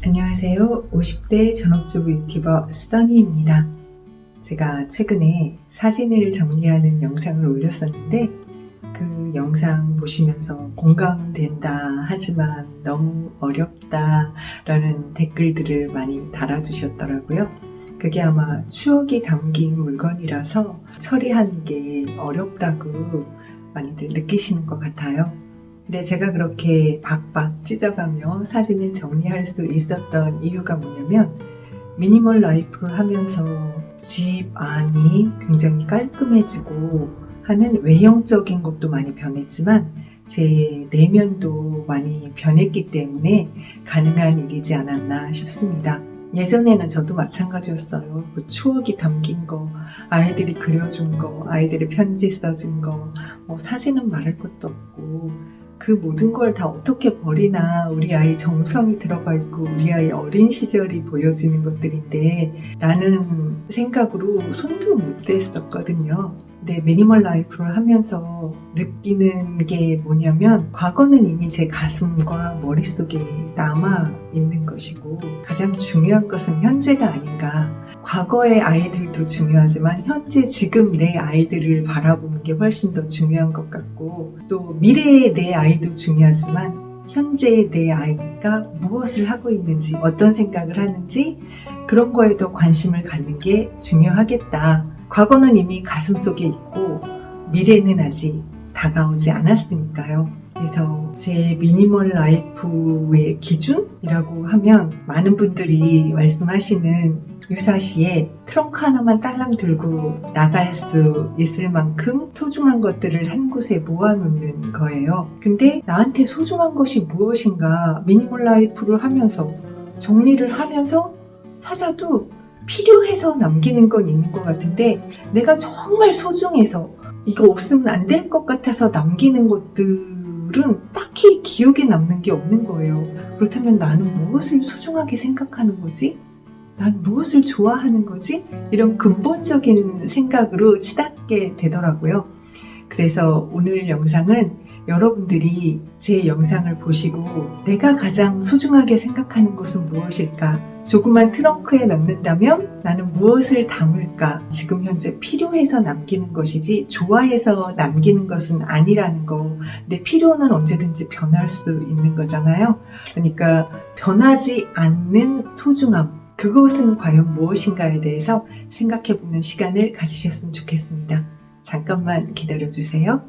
안녕하세요. 50대 전업주부 유튜버 써니입니다. 제가 최근에 사진을 정리하는 영상을 올렸었는데 그 영상 보시면서 공감된다 하지만 너무 어렵다 라는 댓글들을 많이 달아주셨더라고요. 그게 아마 추억이 담긴 물건이라서 처리하는 게 어렵다고 많이들 느끼시는 것 같아요. 근데 제가 그렇게 박박 찢어가며 사진을 정리할 수 있었던 이유가 뭐냐면 미니멀 라이프를 하면서 집 안이 굉장히 깔끔해지고 하는 외형적인 것도 많이 변했지만 제 내면도 많이 변했기 때문에 가능한 일이지 않았나 싶습니다. 예전에는 저도 마찬가지였어요. 그 추억이 담긴 거, 아이들이 그려준 거, 아이들이 편지 써준 거, 사진은 말할 것도 없고 그 모든 걸 다 어떻게 버리나 우리 아이 정성이 들어가 있고 우리 아이 어린 시절이 보여지는 것들인데 라는 생각으로 손도 못 댔었거든요. 근데 미니멀 라이프를 하면서 느끼는 게 뭐냐면 과거는 이미 제 가슴과 머릿속에 남아 있는 것이고 가장 중요한 것은 현재가 아닌가. 과거의 아이들도 중요하지만 현재 지금 내 아이들을 바라보는 게 훨씬 더 중요한 것 같고 또 미래의 내 아이도 중요하지만 현재의 내 아이가 무엇을 하고 있는지 어떤 생각을 하는지 그런 거에 더 관심을 갖는 게 중요하겠다. 과거는 이미 가슴속에 있고 미래는 아직 다가오지 않았으니까요. 그래서 제 미니멀 라이프의 기준이라고 하면 많은 분들이 말씀하시는 유사시에 트렁크 하나만 딸랑 들고 나갈 수 있을 만큼 소중한 것들을 한 곳에 모아놓는 거예요. 근데 나한테 소중한 것이 무엇인가 미니멀 라이프를 하면서 정리를 하면서 찾아도 필요해서 남기는 건 있는 것 같은데 내가 정말 소중해서 이거 없으면 안 될 것 같아서 남기는 것들은 딱히 기억에 남는 게 없는 거예요. 그렇다면 나는 무엇을 소중하게 생각하는 거지? 난 무엇을 좋아하는 거지? 이런 근본적인 생각으로 치닫게 되더라고요. 그래서 오늘 영상은 여러분들이 제 영상을 보시고 내가 가장 소중하게 생각하는 것은 무엇일까? 조그만 트렁크에 넣는다면 나는 무엇을 담을까? 지금 현재 필요해서 남기는 것이지 좋아해서 남기는 것은 아니라는 거. 내 필요는 언제든지 변할 수 있는 거잖아요. 그러니까 변하지 않는 소중함. 그것은 과연 무엇인가에 대해서 생각해보는 시간을 가지셨으면 좋겠습니다. 잠깐만 기다려주세요.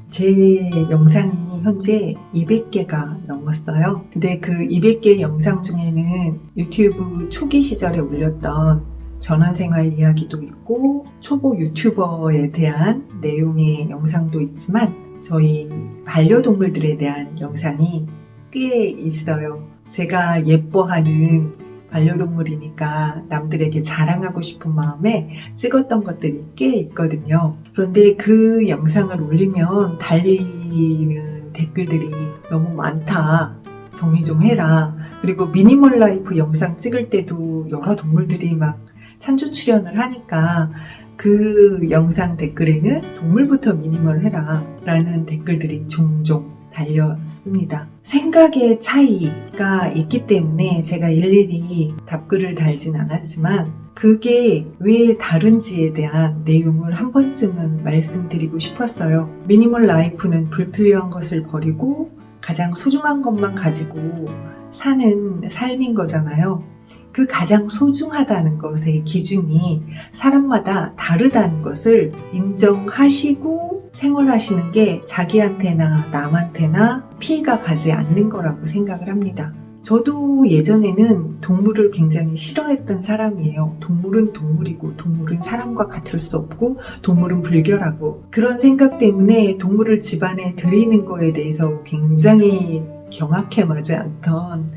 제 영상이 현재 200개가 넘었어요. 근데 그 200개 영상 중에는 유튜브 초기 시절에 올렸던 전원생활 이야기도 있고 초보 유튜버에 대한 내용의 영상도 있지만 저희 반려동물들에 대한 영상이 꽤 있어요. 제가 예뻐하는 반려동물이니까 남들에게 자랑하고 싶은 마음에 찍었던 것들이 꽤 있거든요. 그런데 그 영상을 올리면 달리는 댓글들이 너무 많다. 정리 좀 해라. 그리고 미니멀 라이프 영상 찍을 때도 여러 동물들이 막 찬조 출연을 하니까 그 영상 댓글에는 동물부터 미니멀 해라 라는 댓글들이 종종 달렸습니다. 생각의 차이가 있기 때문에 제가 일일이 답글을 달진 않았지만 그게 왜 다른지에 대한 내용을 한 번쯤은 말씀드리고 싶었어요. 미니멀 라이프는 불필요한 것을 버리고 가장 소중한 것만 가지고 사는 삶인 거잖아요. 그 가장 소중하다는 것의 기준이 사람마다 다르다는 것을 인정하시고 생활하시는 게 자기한테나 남한테나 피해가 가지 않는 거라고 생각을 합니다. 저도 예전에는 동물을 굉장히 싫어했던 사람이에요. 동물은 동물이고 동물은 사람과 같을 수 없고 동물은 불결하고 그런 생각 때문에 동물을 집안에 들이는 거에 대해서 굉장히 경악해 마지 않던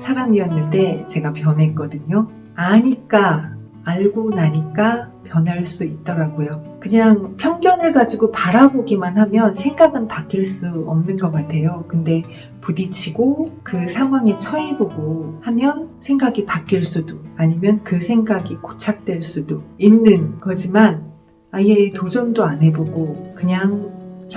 사람이었는데 제가 변했거든요. 아니까 알고 나니까 변할 수 있더라고요. 그냥 편견을 가지고 바라보기만 하면 생각은 바뀔 수 없는 것 같아요. 근데 부딪히고 그 상황에 처해보고 하면 생각이 바뀔 수도 아니면 그 생각이 고착될 수도 있는 거지만 아예 도전도 안 해보고 그냥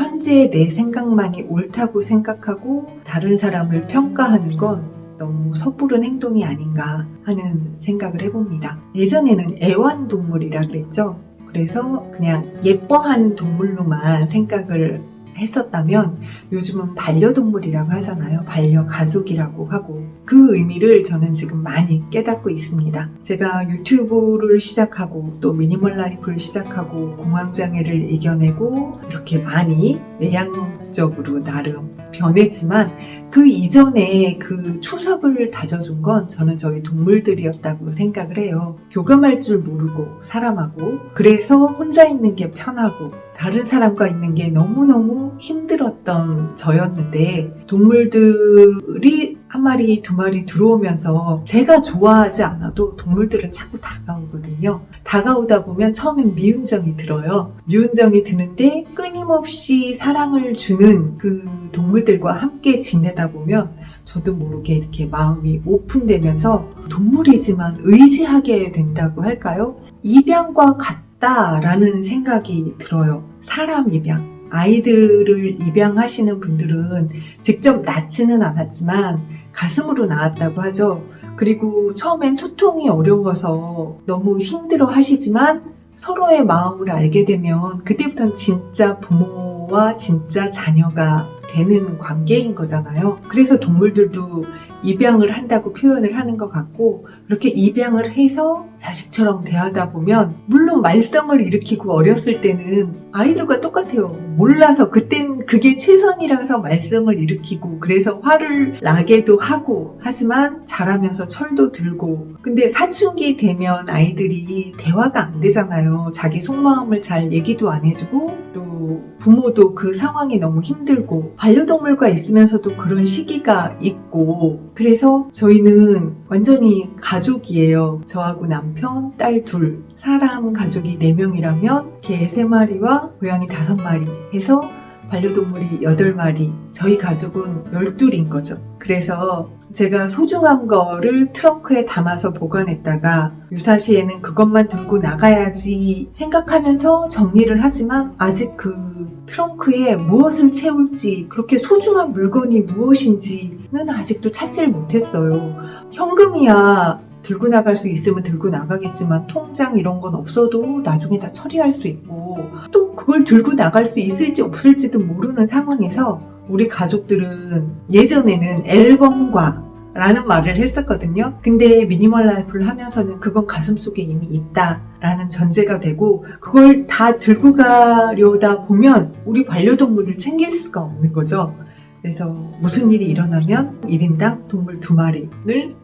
현재 내 생각만이 옳다고 생각하고 다른 사람을 평가하는 건 너무 섣부른 행동이 아닌가 하는 생각을 해봅니다. 예전에는 애완동물이라 그랬죠. 그래서 그냥 예뻐하는 동물로만 생각을 했었다면 요즘은 반려동물이라고 하잖아요. 반려가족이라고 하고 그 의미를 저는 지금 많이 깨닫고 있습니다. 제가 유튜브를 시작하고 또 미니멀 라이프를 시작하고 공황장애를 이겨내고 이렇게 많이 내향적으로 나름 변했지만 그 이전에 그 초석을 다져준 건 저는 저희 동물들이었다고 생각을 해요. 교감할 줄 모르고 사람하고 그래서 혼자 있는 게 편하고 다른 사람과 있는 게 너무너무 힘들었던 저였는데 동물들이 한 마리 두 마리 들어오면서 제가 좋아하지 않아도 동물들은 자꾸 다가오거든요. 다가오다 보면 처음엔 미운정이 들어요. 미운정이 드는데 끊임없이 사랑을 주는 그 동물들과 함께 지내다 보면 저도 모르게 이렇게 마음이 오픈되면서 동물이지만 의지하게 된다고 할까요? 입양과 같다라는 생각이 들어요. 사람 입양. 아이들을 입양하시는 분들은 직접 낳지는 않았지만 가슴으로 낳았다고 하죠. 그리고 처음엔 소통이 어려워서 너무 힘들어 하시지만 서로의 마음을 알게 되면 그때부터는 진짜 부모와 진짜 자녀가 되는 관계인 거잖아요. 그래서 동물들도 입양을 한다고 표현을 하는 것 같고 그렇게 입양을 해서 자식처럼 대하다 보면 물론 말썽을 일으키고 어렸을 때는 아이들과 똑같아요. 몰라서 그땐 그게 최선이라서 말썽을 일으키고 그래서 화를 나게도 하고 하지만 자라면서 철도 들고 근데 사춘기 되면 아이들이 대화가 안 되잖아요. 자기 속마음을 잘 얘기도 안 해주고 또 부모도 그 상황이 너무 힘들고 반려동물과 있으면서도 그런 시기가 있고 그래서 저희는 완전히 가족이에요. 저하고 남편, 딸 둘, 사람 가족이 4명이라면 개 3마리와 고양이 5마리 해서 반려동물이 8마리, 저희 가족은 12인 거죠. 그래서 제가 소중한 거를 트렁크에 담아서 보관했다가 유사시에는 그것만 들고 나가야지 생각하면서 정리를 하지만 아직 그 트렁크에 무엇을 채울지 그렇게 소중한 물건이 무엇인지는 아직도 찾지를 못했어요. 현금이야 들고 나갈 수 있으면 들고 나가겠지만 통장 이런 건 없어도 나중에 다 처리할 수 있고 또 그걸 들고 나갈 수 있을지 없을지도 모르는 상황에서 우리 가족들은 예전에는 앨범과 라는 말을 했었거든요. 근데 미니멀 라이프를 하면서는 그건 가슴속에 이미 있다라는 전제가 되고 그걸 다 들고 가려다 보면 우리 반려동물을 챙길 수가 없는 거죠. 그래서 무슨 일이 일어나면 1인당 동물 2마리를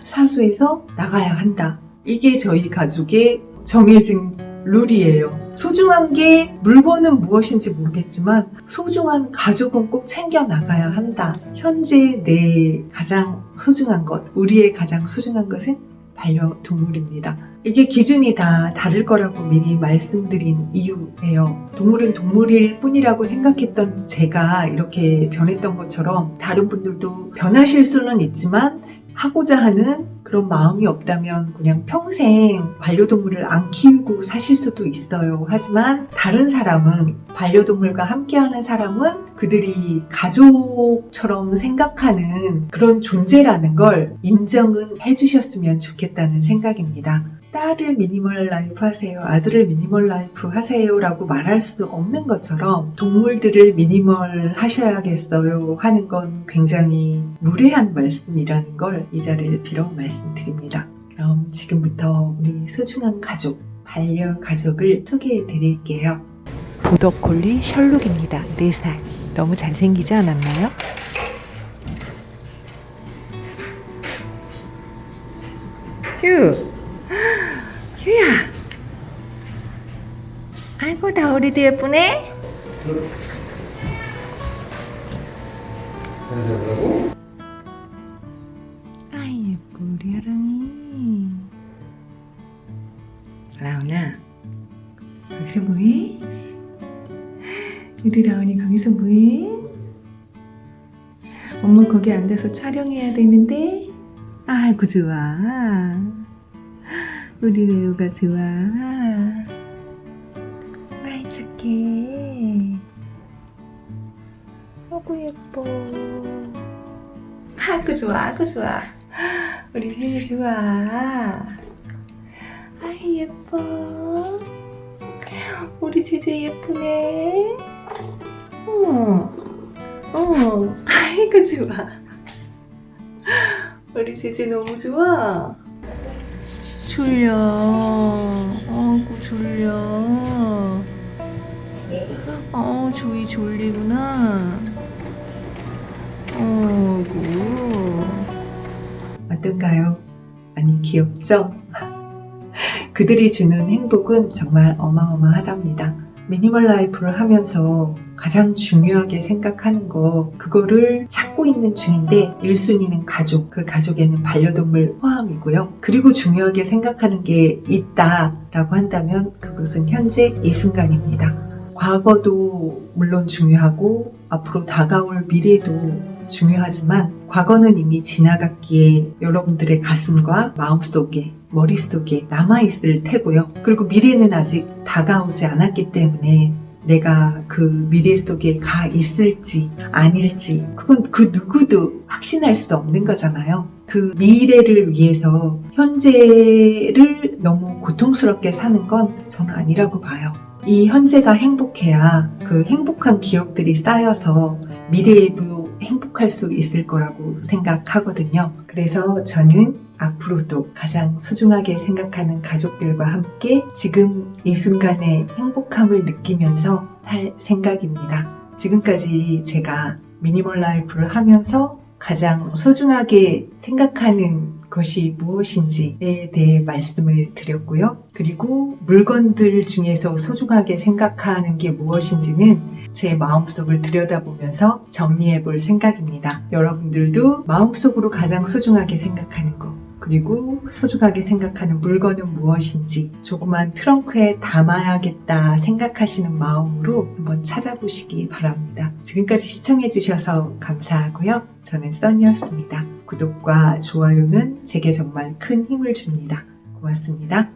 사수해서 나가야 한다. 이게 저희 가족의 정해진 룰이에요. 소중한 게 물건은 무엇인지 모르겠지만 소중한 가족은 꼭 챙겨 나가야 한다. 현재 내 가장 소중한 것, 우리의 가장 소중한 것은 반려동물입니다. 이게 기준이 다 다를 거라고 미리 말씀드린 이유예요. 동물은 동물일 뿐이라고 생각했던 제가 이렇게 변했던 것처럼 다른 분들도 변하실 수는 있지만 하고자 하는 그런 마음이 없다면 그냥 평생 반려동물을 안 키우고 사실 수도 있어요. 하지만 다른 사람은 반려동물과 함께하는 사람은 그들이 가족처럼 생각하는 그런 존재라는 걸 인정은 해주셨으면 좋겠다는 생각입니다. 딸을 미니멀 라이프 하세요, 아들을 미니멀 라이프 하세요 라고 말할 수 없는 것처럼 동물들을 미니멀 하셔야겠어요 하는 건 굉장히 무례한 말씀이라는 걸 이 자리를 빌어 말씀드립니다. 그럼 지금부터 우리 소중한 가족, 반려가족을 소개해 드릴게요. 보더콜리 셜록입니다. 4살. 너무 잘생기지 않았나요? 휴야! 아이고 다오리도 예쁘네? 아이 예뻐 우리 아랑이. 라온아 거기서 뭐해? 우리 라온이 거기서 뭐해? 엄마 거기 앉아서 촬영해야 되는데. 아이고 좋아 우리 레오가 좋아. 아이 착해. 아구 예뻐. 아구 좋아, 아구 좋아. 우리 세이 좋아. 아이 예뻐. 우리 제제 예쁘네. 아이고 좋아. 우리 제제 너무 좋아. 졸려. 아이고 졸려. 조이 졸리구나. 아이고. 어떤가요? 아니 귀엽죠? 그들이 주는 행복은 정말 어마어마하답니다. 미니멀 라이프를 하면서 가장 중요하게 생각하는 거, 그거를 찾고 있는 중인데 1순위는 가족, 그 가족에는 반려동물 포함이고요. 그리고 중요하게 생각하는 게 있다라고 한다면 그것은 현재 이 순간입니다. 과거도 물론 중요하고 앞으로 다가올 미래도 중요하지만 과거는 이미 지나갔기에 여러분들의 가슴과 마음속에, 머릿속에 남아있을 테고요. 그리고 미래는 아직 다가오지 않았기 때문에 내가 그 미래 속에 가 있을지 아닐지 그건 그 누구도 확신할 수 없는 거잖아요. 그 미래를 위해서 현재를 너무 고통스럽게 사는 건 저는 아니라고 봐요. 이 현재가 행복해야 그 행복한 기억들이 쌓여서 미래에도 행복할 수 있을 거라고 생각하거든요. 그래서 저는 앞으로도 가장 소중하게 생각하는 가족들과 함께 지금 이 순간의 행복함을 느끼면서 살 생각입니다. 지금까지 제가 미니멀 라이프를 하면서 가장 소중하게 생각하는 것이 무엇인지에 대해 말씀을 드렸고요. 그리고 물건들 중에서 소중하게 생각하는 게 무엇인지는 제 마음속을 들여다보면서 정리해 볼 생각입니다. 여러분들도 마음속으로 가장 소중하게 생각하는 것, 그리고 소중하게 생각하는 물건은 무엇인지 조그만 트렁크에 담아야겠다 생각하시는 마음으로 한번 찾아보시기 바랍니다. 지금까지 시청해 주셔서 감사하고요. 저는 써니였습니다. 구독과 좋아요는 제게 정말 큰 힘을 줍니다. 고맙습니다.